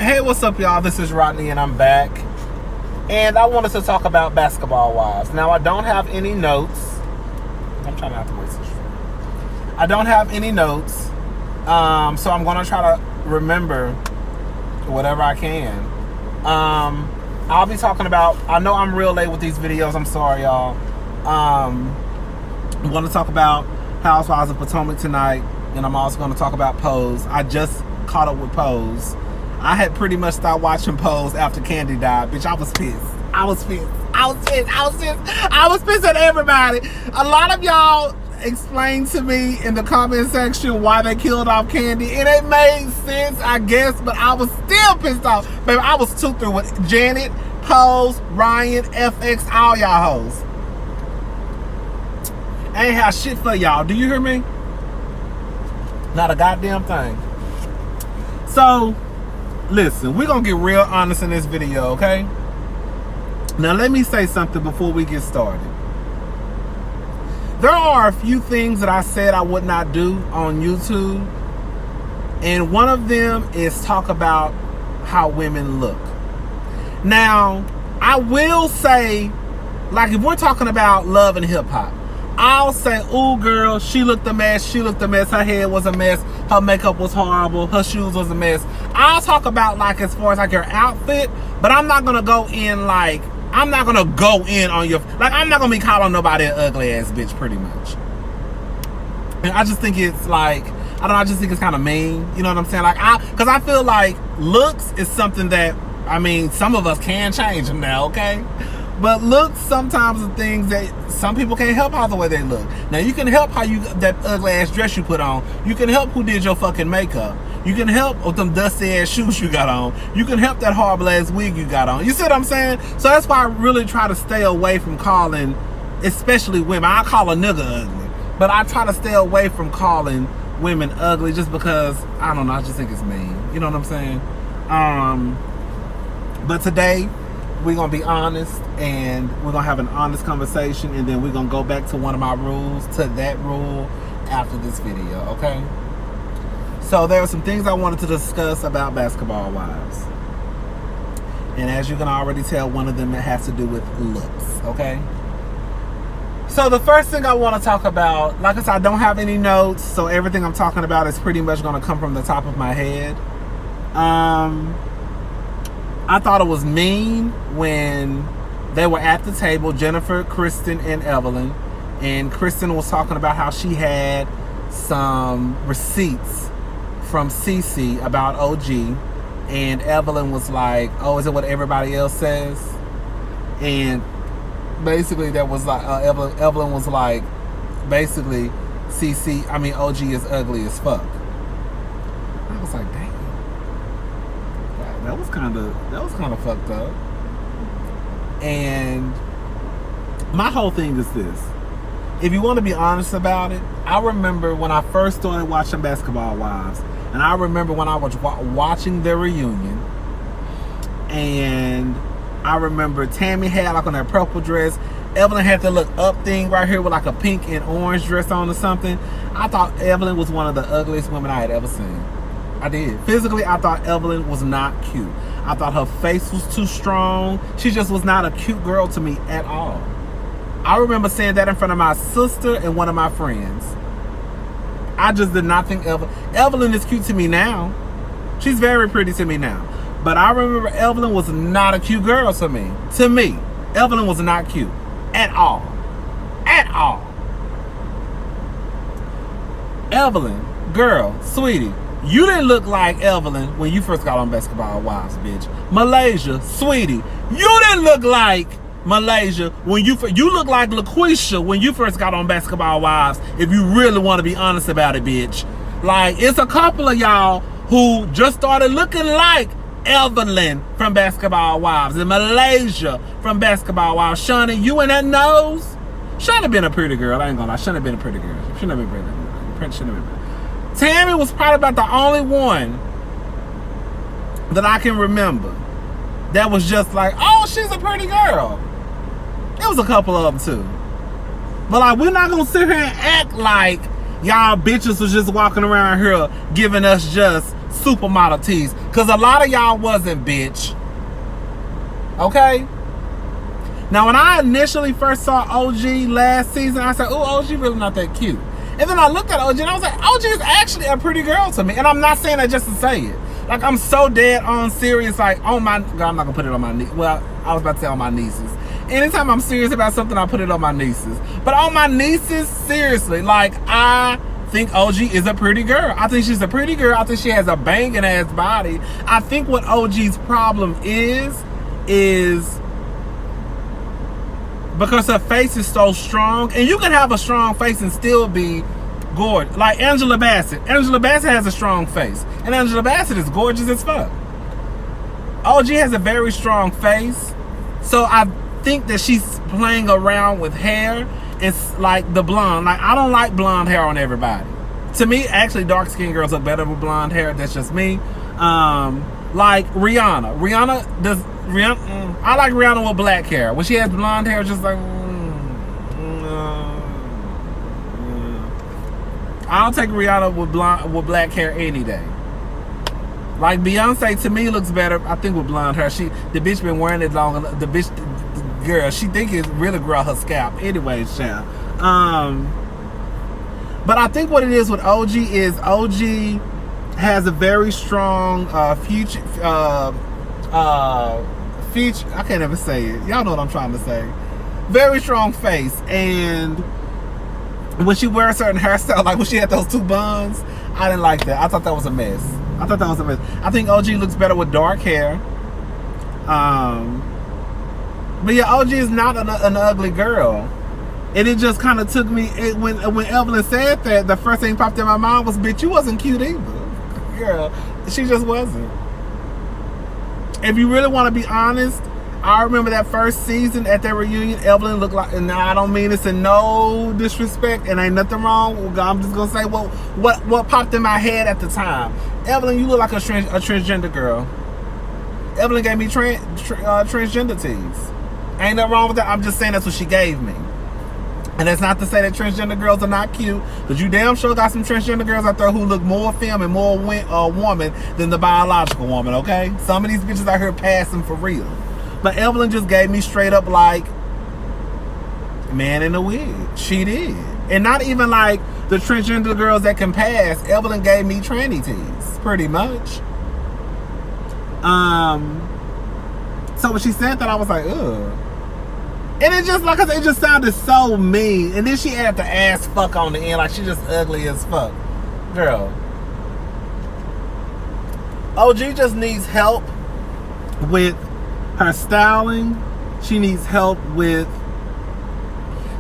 Hey, what's up, y'all? This is Rodney, and I'm back. And I wanted to talk about Basketball Wives. Now, I don't have any notes. I'm trying not to waste this. I don't have any notes, so I'm going to try to remember whatever I can. I'll be talking about... I know I'm real late with these videos. I'm sorry, y'all. I'm going to talk about Housewives of Potomac tonight, and I'm also going to talk about Pose. I just caught up with Pose. I had pretty much stopped watching Pose after Candy died. Bitch, I was pissed. I was pissed at everybody. A lot of y'all explained to me in the comment section why they killed off Candy, and it made sense, I guess, but I was still pissed off. Baby, I was too through with Janet, Pose, Ryan, FX, all y'all hoes. I ain't have shit for y'all. Do you hear me? Not a goddamn thing. So, listen, we're going to get real honest in this video, okay? Now, let me say something before we get started. There are a few things that I said I would not do on YouTube. And one of them is talk about how women look. Now, I will say, like, if we're talking about love and hip-hop, I'll say, ooh, girl, she looked a mess. She looked a mess. Her hair was a mess. Her makeup was horrible. Her shoes was a mess. I'll talk about, like, as far as, like, your outfit, but I'm not going to go in, like, I'm not going to go in on your, like, I'm not going to be calling nobody an ugly-ass bitch, pretty much. And I just think it's, like, I don't know, I just think it's kind of mean. You know what I'm saying? Like, because I feel like looks is something that, I mean, some of us can change them now, okay? But looks sometimes are things that some people can't help how the way they look. Now, you can help how you, that ugly ass dress you put on. You can help who did your fucking makeup. You can help with them dusty ass shoes you got on. You can help that horrible ass wig you got on. You see what I'm saying? So that's why I really try to stay away from calling, especially women. I call a nigga ugly, but I try to stay away from calling women ugly just because, I don't know, I just think it's mean. You know what I'm saying? But today, we're going to be honest, and we're going to have an honest conversation, and then we're going to go back to one of my rules, to that rule, after this video, okay? So there are some things I wanted to discuss about Basketball Wives. And as you can already tell, one of them has to do with looks, okay? So the first thing I want to talk about, like I said, I don't have any notes, so everything I'm talking about is pretty much going to come from the top of my head. I thought it was mean when they were at the table, Jennifer, Kristen, and Evelyn. And Kristen was talking about how she had some receipts from Cece about OG. And Evelyn was like, oh, is it what everybody else says? And basically that was like, Evelyn was like, basically, OG is ugly as fuck. I was like, damn. That was kind of fucked up. And my whole thing is this. If you want to be honest about it, I remember when I first started watching Basketball Wives, and I remember when I was watching their reunion, and I remember Tammy had like on that purple dress, Evelyn had the look up thing right here with like a pink and orange dress on or something. I thought Evelyn was one of the ugliest women I had ever seen. I did. Physically, I thought Evelyn was not cute. I thought her face was too strong. She just was not a cute girl to me at all. I remember saying that in front of my sister and one of my friends. I just did not think Evelyn is cute to me now. She's very pretty to me now. But I remember Evelyn was not a cute girl to me. To me, Evelyn was not cute at all. At all. Evelyn, girl, sweetie, you didn't look like Evelyn when you first got on Basketball Wives, bitch. Malaysia, sweetie, you didn't look like Malaysia when you look like LaQuisha when you first got on Basketball Wives, if you really want to be honest about it, bitch. Like, it's a couple of y'all who just started looking like Evelyn from Basketball Wives and Malaysia from Basketball Wives. Shawnee, you and that nose? Shouldn't have been a pretty girl. I ain't gonna lie. Shouldn't have been a pretty girl. Shouldn't have been pretty. Shouldn't have been. Tammy was probably about the only one that I can remember that was just like, oh, she's a pretty girl. There was a couple of them too. But like, we're not gonna sit here and act like y'all bitches was just walking around here giving us just supermodel tees. Because a lot of y'all wasn't, bitch. Okay? Now, when I initially first saw OG last season, I said, oh, OG really not that cute. And then I looked at OG and I was like, OG is actually a pretty girl to me. And I'm not saying that just to say it. Like, I'm so dead on serious, like, on my, God, I'm not gonna put it on my niece. Well, I was about to say on my nieces. Anytime I'm serious about something, I put it on my nieces. But on my nieces, seriously, like, I think OG is a pretty girl. I think she's a pretty girl. I think she has a banging ass body. I think what OG's problem is because her face is so strong, and you can have a strong face and still be gorgeous. Like Angela Bassett. Angela Bassett has a strong face, and Angela Bassett is gorgeous as fuck. OG has a very strong face, so I think that she's playing around with hair. It's like the blonde. Like, I don't like blonde hair on everybody. To me, actually, dark-skinned girls are better with blonde hair. That's just me. Like Rihanna. I like Rihanna with black hair. When she has blonde hair, just like, I'll take Rihanna with black hair any day. Like Beyonce, to me, looks better, I think, with blonde hair. The bitch been wearing it long enough. The bitch, girl, she think it really grow her scalp. Anyways, child. But I think what it is with OG is OG has a very strong future. I can't ever say it. Y'all know what I'm trying to say. Very strong face, and when she wears a certain hairstyle, like when she had those two buns, I didn't like that. I thought that was a mess. I think OG looks better with dark hair. But yeah, OG is not an ugly girl. And it just kind of took me, when Evelyn said that, the first thing popped in my mind was, bitch, you wasn't cute either. Girl, she just wasn't. If you really want to be honest, I remember that first season at their reunion, Evelyn looked like, and I don't mean this in no disrespect, and ain't nothing wrong. I'm just going to say what popped in my head at the time. Evelyn, you look like a transgender girl. Evelyn gave me transgender tees. Ain't nothing wrong with that. I'm just saying that's what she gave me. And that's not to say that transgender girls are not cute, because you damn sure got some transgender girls out there who look more femme and more woman than the biological woman, okay? Some of these bitches out here passing for real. But Evelyn just gave me straight up, like, man in a wig. She did. And not even like the transgender girls that can pass. Evelyn gave me tranny tees, pretty much. So when she said that, I was like, ugh. And it just, like I said, it just sounded so mean. And then she added the ass fuck on the end, like she just ugly as fuck. Girl. OG just needs help with her styling. She needs help with...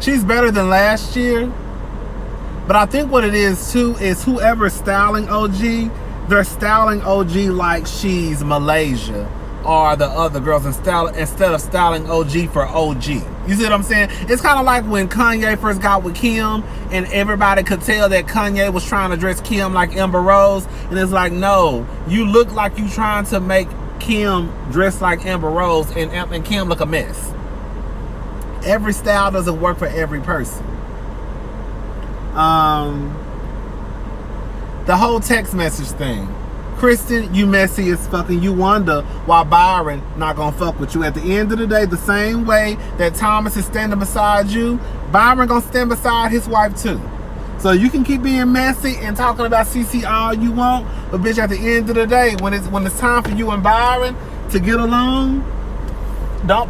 She's better than last year. But I think what it is, too, is whoever's styling OG, they're styling OG like she's Malaysia or the other girls, instead of styling OG for OG. You see what I'm saying? It's kind of like when Kanye first got with Kim, and everybody could tell that Kanye was trying to dress Kim like Amber Rose, and it's like, no, you look like you trying to make Kim dress like Amber Rose, and Kim look a mess. Every style doesn't work for every person. The whole text message thing. Kristen, you messy as fucking. You wonder why Byron not gonna fuck with you. At the end of the day, the same way that Thomas is standing beside you, Byron gonna stand beside his wife too. So you can keep being messy and talking about CC all you want, but bitch, at the end of the day, when it's time for you and Byron to get along,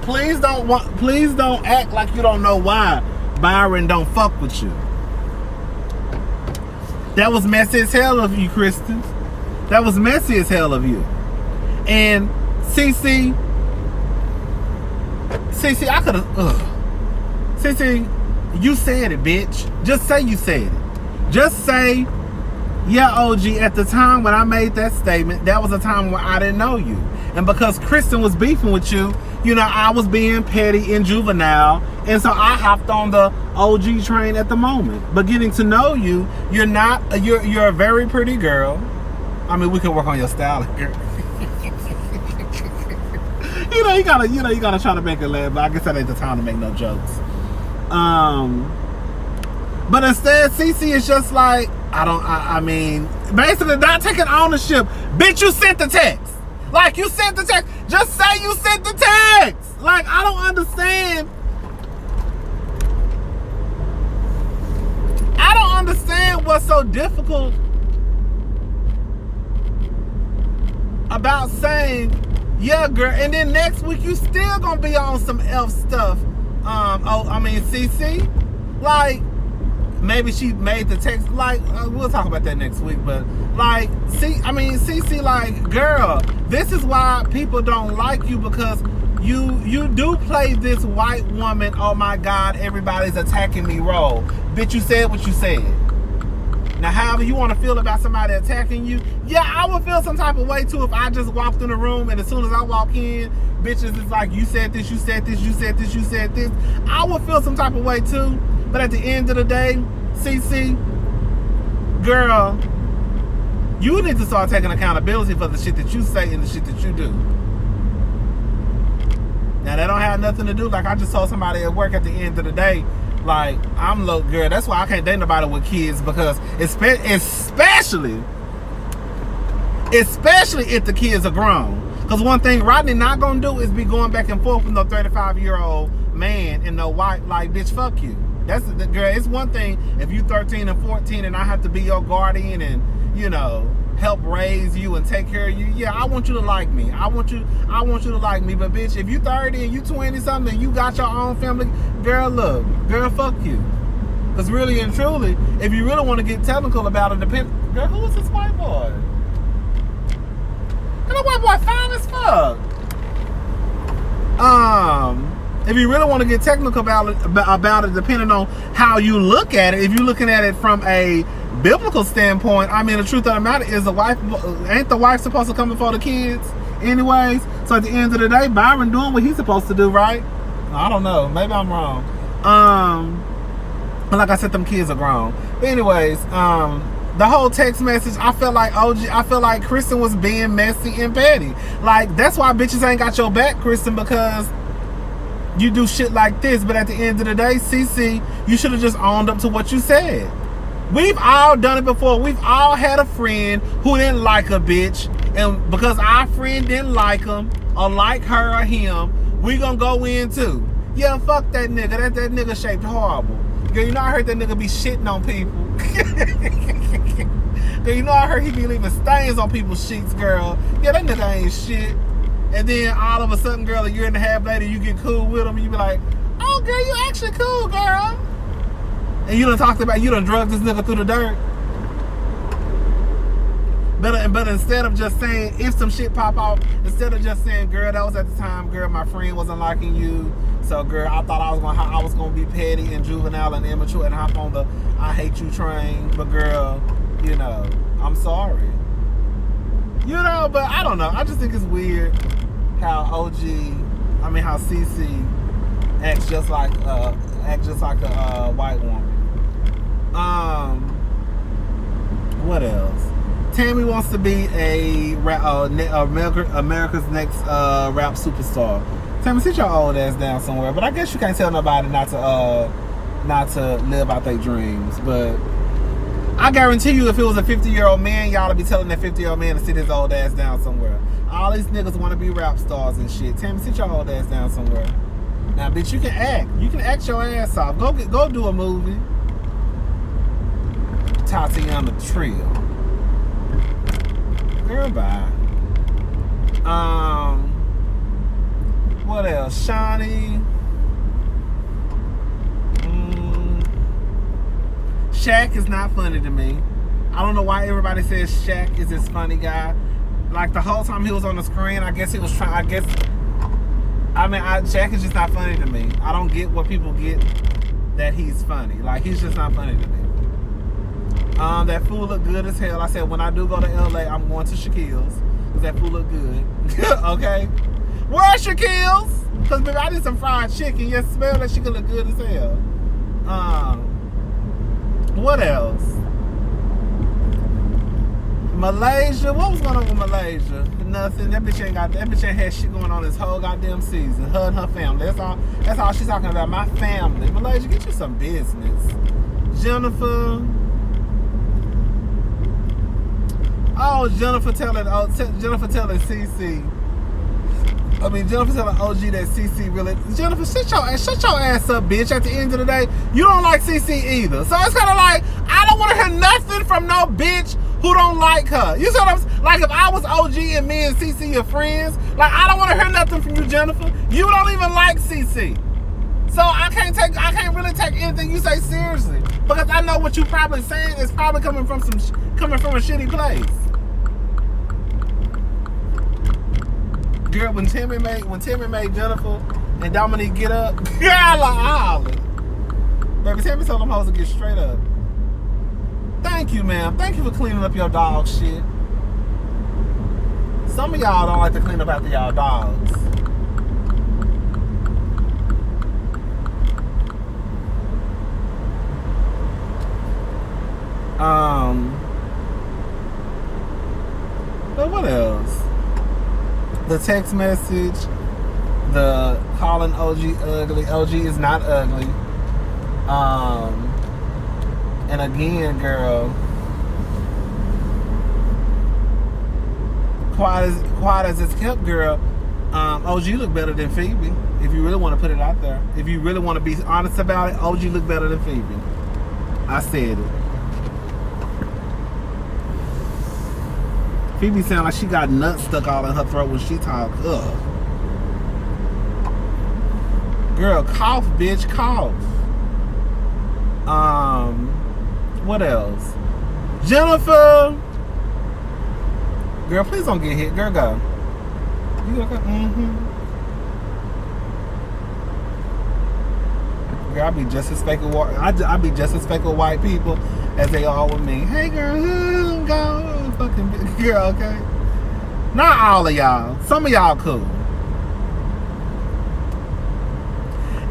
please don't act like you don't know why Byron don't fuck with you. That was messy as hell of you, Kristen. That was messy as hell of you. And CC, I could have, CC, you said it, bitch. Just say you said it. Just say, yeah, OG, at the time when I made that statement, that was a time where I didn't know you. And because Kristen was beefing with you, you know, I was being petty and juvenile. And so I hopped on the OG train at the moment. But getting to know you, you're a very pretty girl. I mean, we can work on your styling, girl. you gotta try to make it laugh, but I guess that ain't the time to make no jokes. But instead, CC is just like, I mean, basically not taking ownership. Bitch, you sent the text. Like, you sent the text. Just say you sent the text. Like, I don't understand. I don't understand what's so difficult about saying, yeah, girl, and then next week you still gonna be on some elf stuff. CC. Like, maybe she made the text, like, we'll talk about that next week, but, like, CC, like, girl, this is why people don't like you, because you do play this white woman, oh my God, everybody's attacking me role. Bitch, you said what you said. Now, however you want to feel about somebody attacking you, yeah, I would feel some type of way too if I just walked in the room and as soon as I walk in, bitches is like, you said this, you said this, you said this, you said this. I would feel some type of way too. But at the end of the day, CC, girl, you need to start taking accountability for the shit that you say and the shit that you do. Now, that don't have nothing to do, like I just told somebody at work at the end of the day, like, I'm low, girl, that's why I can't date nobody with kids, because especially if the kids are grown. Because one thing Rodney not gonna do is be going back and forth with no 35-year-old man and no white, like, bitch, fuck you. That's the girl. It's one thing if you 13 and 14 and I have to be your guardian and, you know, help raise you and take care of you. Yeah, I want you to like me. I want you to like me. But bitch, if you 30 and you 20 something and you got your own family, girl, look, girl, fuck you. Because really and truly, if you really want to get technical about it, girl, who is this white boy? And that white boy fine as fuck. If you really want to get technical about it, depending on how you look at it, if you're looking at it from a biblical standpoint, I mean, the truth of the matter is ain't the wife supposed to come before the kids anyways? So at the end of the day, Byron doing what he's supposed to do, right? I don't know. Maybe I'm wrong. But like I said, them kids are grown. But anyways, the whole text message, I felt like Kristen was being messy and petty. Like, that's why bitches ain't got your back, Kristen, because you do shit like this. But at the end of the day, CC, you should have just owned up to what you said. We've all done it before. We've all had a friend who didn't like a bitch, and because our friend didn't like him or like her or him, we gonna go in too. Yeah, fuck that nigga. That nigga shaped horrible. Girl, you know I heard that nigga be shitting on people. Girl, you know I heard he be leaving stains on people's sheets, girl. Yeah, that nigga ain't shit. And then all of a sudden, girl, a year and a half later, you get cool with him and you be like, oh, girl, you actually cool, girl. And you done drugged this nigga through the dirt. But instead of just saying, if some shit pop off, instead of just saying, girl, that was at the time, girl, my friend wasn't liking you. So, girl, I thought I was gonna be petty and juvenile and immature and hop on the I hate you train. But, girl, you know, I'm sorry. You know, but I don't know. I just think it's weird how how CC acts just like a white woman. What else? Tammy wants to be America's next rap superstar. Tammy, sit your old ass down somewhere. But I guess you can't tell nobody not to live out their dreams. But I guarantee you, if it was a 50-year-old man, y'all would be telling that 50-year-old man to sit his old ass down somewhere. All these niggas want to be rap stars and shit. Tammy, sit your old ass down somewhere. Now, bitch, you can act. You can act your ass off. Go do a movie. Tatiana Trill. Girl, bye. What else? Shawnee. Shaq is not funny to me. I don't know why everybody says Shaq is this funny guy. Like, the whole time he was on the screen, I guess he was trying, Shaq is just not funny to me. I don't get what people get that he's funny. Like, he's just not funny to me. That food look good as hell. I said, when I do go to LA, I'm going to Shaquille's. Because that food look good. Okay? Where's Shaquille's? Because, baby, I need some fried chicken. Yes, smell that shit look good as hell. What else? Malaysia. What was going on with Malaysia? Nothing. That bitch ain't had shit going on this whole goddamn season. Her and her family. That's all she's talking about. My family. Malaysia, get you some business. Jennifer. Oh, Jennifer telling CC. I mean, Jennifer telling OG that CC really. Jennifer, shut your ass up, bitch. At the end of the day, you don't like CC either. So it's kind of like, I don't want to hear nothing from no bitch who don't like her. You see what I'm saying? Like, if I was OG and me and CC are friends, like, I don't want to hear nothing from you, Jennifer. You don't even like CC. So I can't really take anything you say seriously, because I know what you probably saying is probably coming from a shitty place. Girl, when Timmy made Jennifer and Dominique get up, girl, I hollered. Baby, Timmy told them hoes to get straight up. Thank you, ma'am. Thank you for cleaning up your dog shit. Some of y'all don't like to clean up after y'all dogs. But what else? The text message, the calling OG ugly. OG is not ugly. And again, girl, quiet as it's kept, girl. OG look better than Phoebe. If you really want to put it out there, if you really want to be honest about it, OG look better than Phoebe. I said it. Phoebe sound like she got nuts stuck all in her throat when she talk. Ugh. Girl, cough, bitch, cough. What else? Jennifer. Girl, please don't get hit. Girl, go. You gonna go? Girl, I be just as fake with I be just as fake with white people as they are with me. Hey, girl, go. Fucking girl, okay? Not all of y'all. Some of y'all cool.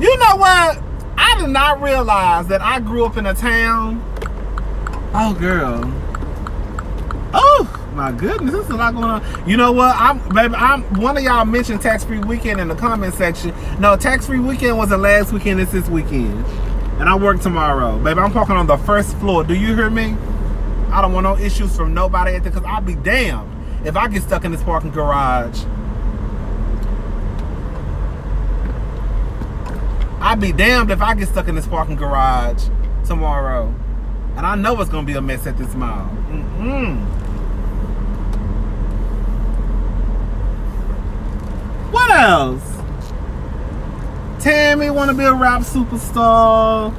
You know what? I did not realize that I grew up in a town. Oh, girl. Oh, my goodness. There's a lot going on. You know what? One of y'all mentioned tax-free weekend in the comment section. No, tax-free weekend wasn't last weekend. It's this weekend. And I work tomorrow. Baby, I'm parking on the first floor. Do you hear me? I don't want no issues from nobody at the, because I'll be damned if I get stuck in this parking garage. I'll be damned if I get stuck in this parking garage tomorrow. And I know it's going to be a mess at this mall. What else? Tammy want to be a rap superstar.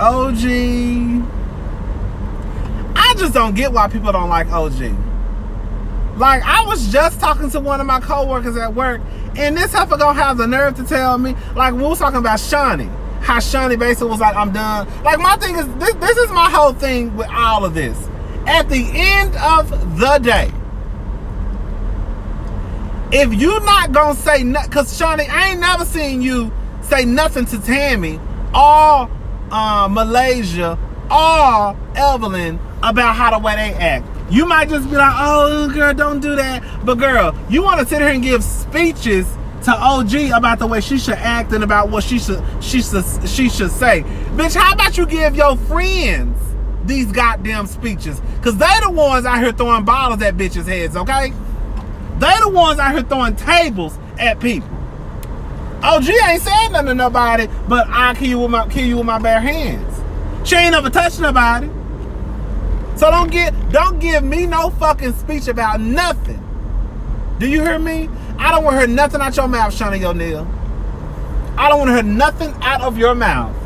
OG. I just don't get why people don't like OG. Like, I was just talking to one of my coworkers at work, and this heifer gonna have the nerve to tell me, like, we was talking about Shawnee, how Shawnee basically was like, I'm done. Like, my thing is, this is my whole thing with all of this. At the end of the day, if you not gonna say nothing, because Shawnee, I ain't never seen you say nothing to Tammy or Malaysia or Evelyn about how the way they act. You might just be like, oh, girl, don't do that. But, girl, you want to sit here and give speeches to OG about the way she should act and about what she should say. Bitch, how about you give your friends these goddamn speeches? Because they the ones out here throwing bottles at bitches' heads, okay? They the ones out here throwing tables at people. OG ain't saying nothing to nobody, but I'll kill you with my bare hands. She ain't never touched nobody. So don't give me no fucking speech about nothing. Do you hear me? I don't want to hear nothing out your mouth, Shawnee O'Neal. I don't want to hear nothing out of your mouth.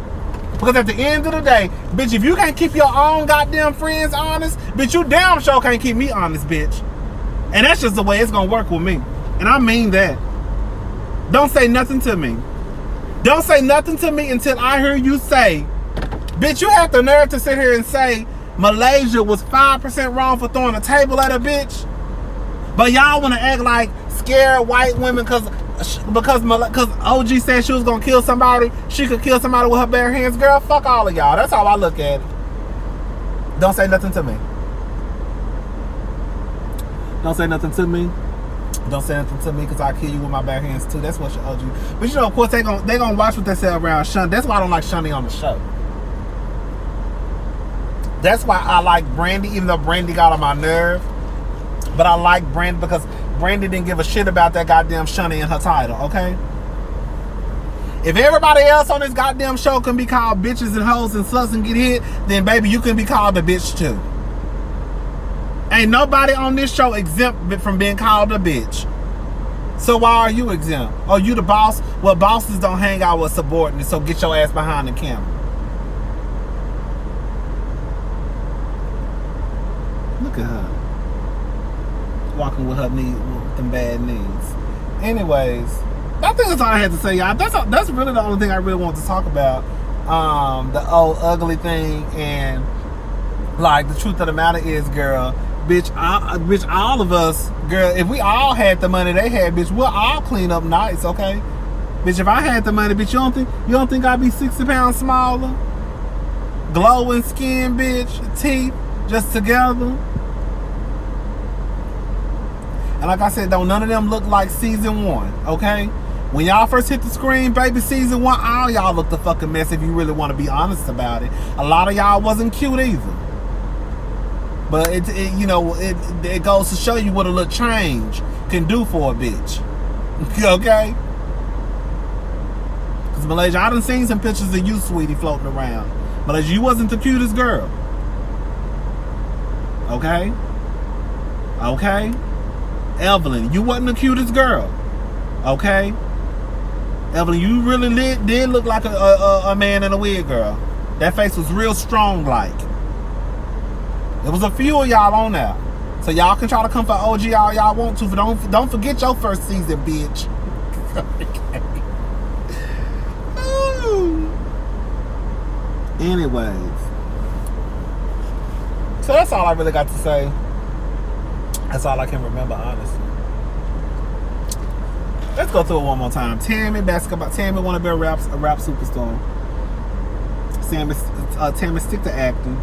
Because at the end of the day, bitch, if you can't keep your own goddamn friends honest, bitch, you damn sure can't keep me honest, bitch. And that's just the way it's gonna work with me. And I mean that. Don't say nothing to me. Don't say nothing to me until I hear you say, bitch, you have the nerve to sit here and say Malaysia was 5% wrong for throwing a table at a bitch. But y'all want to act like scared white women because OG said she was going to kill somebody. She could kill somebody with her bare hands. Girl, fuck all of y'all. That's how I look at it. Don't say nothing to me. Don't say nothing to me. Don't say nothing to me because I'll kill you with my bare hands too. That's what your OG. But you know, of course, they gonna watch what they say around Shawnee. That's why I don't like Shawnee on the show. That's why I like Brandy, even though Brandy got on my nerve. But I like Brandy because Brandy didn't give a shit about that goddamn shunny in her title, okay? If everybody else on this goddamn show can be called bitches and hoes and sluts and get hit, then baby, you can be called a bitch too. Ain't nobody on this show exempt from being called a bitch. So why are you exempt? Oh, you the boss? Well, bosses don't hang out with subordinates, so get your ass behind the camera. Look at her. Walking with her knees, with them bad knees. Anyways, I think that's all I had to say, y'all. That's really the only thing I really want to talk about. The old ugly thing, and like the truth of the matter is, girl, bitch, all of us, girl, if we all had the money they had, bitch, we'll all clean up nice, okay? Bitch, if I had the money, bitch, you don't think I'd be 60 pounds smaller? Glowing skin, bitch, teeth, just together. And like I said, don't none of them look like season 1, okay? When y'all first hit the screen, baby, season 1, all y'all looked a fucking mess if you really want to be honest about it. A lot of y'all wasn't cute either. But it goes to show you what a little change can do for a bitch. Okay? Because Malaysia, I done seen some pictures of you, sweetie, floating around. Malaysia, you wasn't the cutest girl. Okay? Okay? Evelyn, you wasn't the cutest girl. Okay? Evelyn, you really did look like a man in a wig, girl. That face was real strong like. There was a few of y'all on there. So y'all can try to come for OG all y'all want to, but don't forget your first season, bitch. Anyways. So that's all I really got to say. That's all I can remember, honestly. Let's go through it one more time. Tammy, basketball. Tammy want to be a rap superstar. Tammy, stick to acting.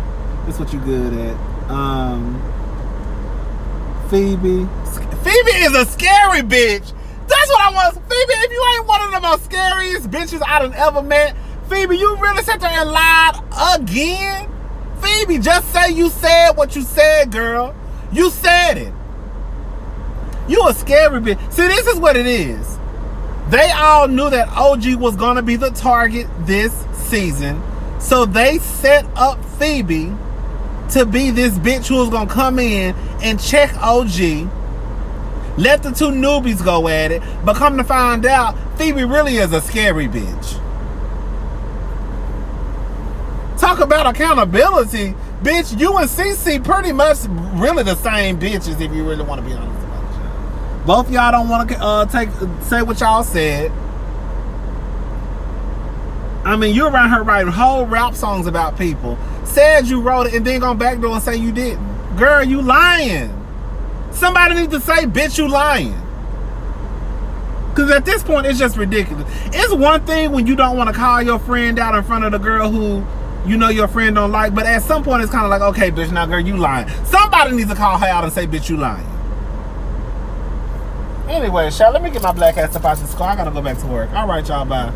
That's what you good at. Phoebe is a scary bitch. That's what I was. Phoebe, if you ain't one of the most scariest bitches I done ever met, Phoebe, you really sat there and lied again? Phoebe, just say you said what you said, girl. You said it. You a scary bitch. See, this is what it is. They all knew that OG was going to be the target this season. So they set up Phoebe to be this bitch who was going to come in and check OG. Let the two newbies go at it. But come to find out, Phoebe really is a scary bitch. Talk about accountability. Bitch, you and CC pretty much really the same bitches if you really want to be honest about it. Both of y'all don't want to say what y'all said. I mean, you're around her writing whole rap songs about people. Said you wrote it and then go backdoor and say you didn't. Girl, you lying. Somebody needs to say, bitch, you lying. Because at this point, it's just ridiculous. It's one thing when you don't want to call your friend out in front of the girl who you know your friend don't like, but at some point, it's kind of like, okay, bitch, now, girl, you lying. Somebody needs to call her out and say, bitch, you lying. Anyway, Shaq, let me get my black ass up out this car. I got to go back to work. All right, y'all, bye.